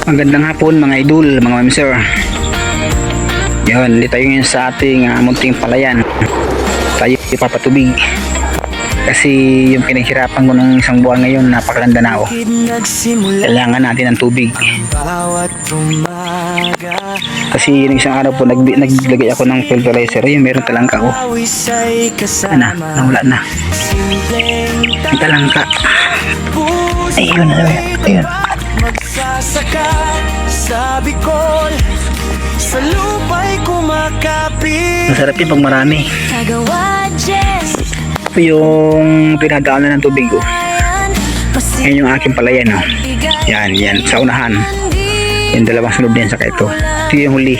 Magandang hapon mga idol, mga mamsir. Yun, dito tayo ngayon sa ating munting palayan. Tayo ipapatubig. Kasi yung pinaghirapan ko ng isang buwan ngayon, napakalanda na ako. Kailangan natin ng tubig. Kasi yung isang araw po, naglagay ako ng fertilizer. Yung meron talangka ko. Nawala na. May talangka. Ayun. Magsasaka sa Bicol, sa lupa'y kumakapit. Masarap yun pag marami. Ito yung pinadaanan ng tubig ko. Yan yung aking palayan. Yan, sa unahan. Yung dalawang sunod din sa ito. Ito yung huli.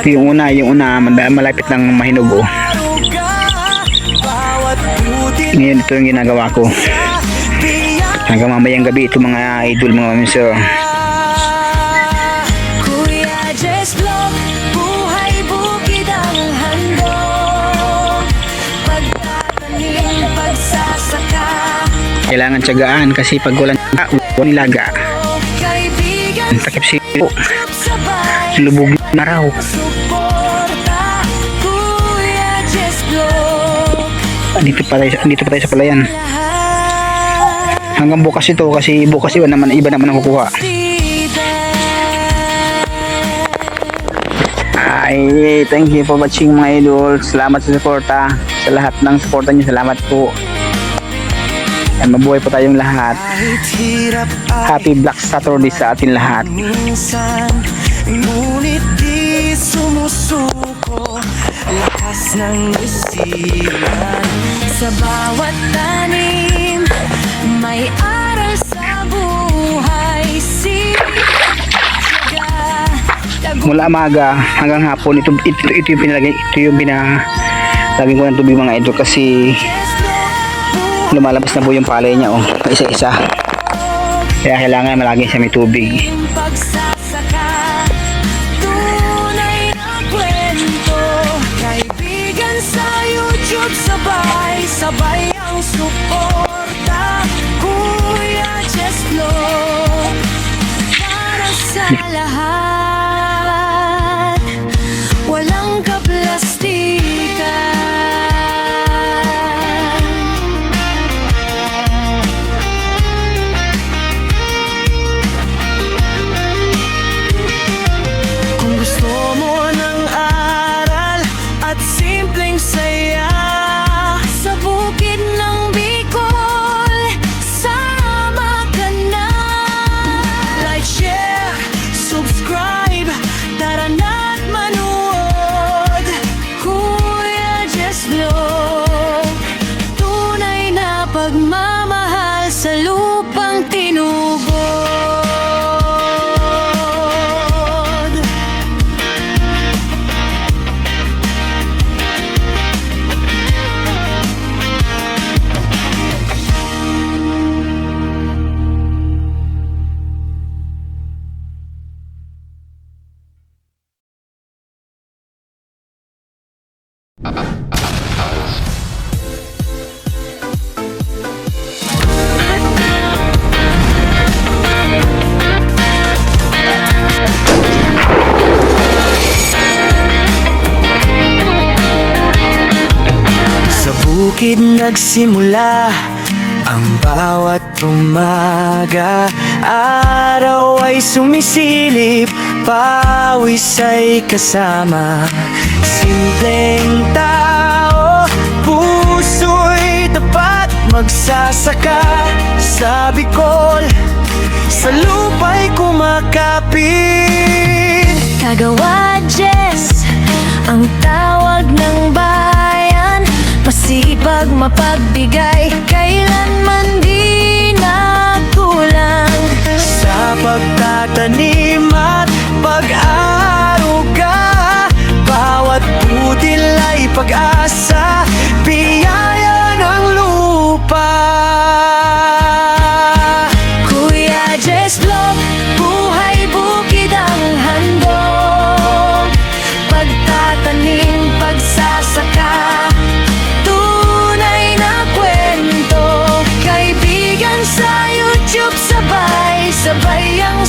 Ito yung una malapit ng mahinog. Ngayon ito yung ginagawa ko. Hanggang mamayang gabi ito mga idol, mga mamsir. Kuya Jess Vlog, buhay bukid ang handog. Pagtatanim, pagsasaka. Kailangan tiyagaan kasi pag walang nilaga, ang takip silo, lubog na raw. Kuya Jess Vlog. Andito pa tayo sa palayan. Hanggang bukas ito kasi bukas iba naman ang kukuha. Ay, thank you for watching mga idol. Salamat sa suporta. Sa lahat ng suporta niyo, salamat po. At mabuhay po tayong lahat. Happy Black Saturday sa atin lahat. Ngunit di sumusuko, lakas ng isipan. Sa bawat tanim, may aral sa buhay. Mula umaga hanggang hapon ito yung pinalagay, ito yung pinalagay ko ng tubig mga idol kasi lumalabas na po yung palay niya isa-isa. Kaya kailangan malagay siya may tubig. Pagsasaka, tunay na kwento. Kaibigan sa YouTube, sabay ang suporta. Kuya Jess Vlog, para sa lahat, walang kaplastikan. Kung gusto mo ng aral at simpleng saya, sa bukid ng Bicol, sama ka na. Like, share, subscribe, tara na't manood. Kuya Jess Vlog, tunay na pagmamahal sa lupang tinubod. Sa bukid nagsimula ang bawat umaga. Araw ay sumisilip, pawis ay kasama. Simpleng tao, puso'y tapat. Magsasaka sa Bicol, sa lupa'y kumakapit. Kagawa Jess, ang tawag ng bayan. Masipag, mapagbigay, kailanman di nagkulang. Sa pagtatanim at pag-aaruga, bawat butil ay pag-asa, biyaya ng lupa. Kuya Jess Vlog, buhay bukid ang handog. Pagtatanim, pagsasaka, tunay na kwento. Kaibigan sa YouTube, sabay ang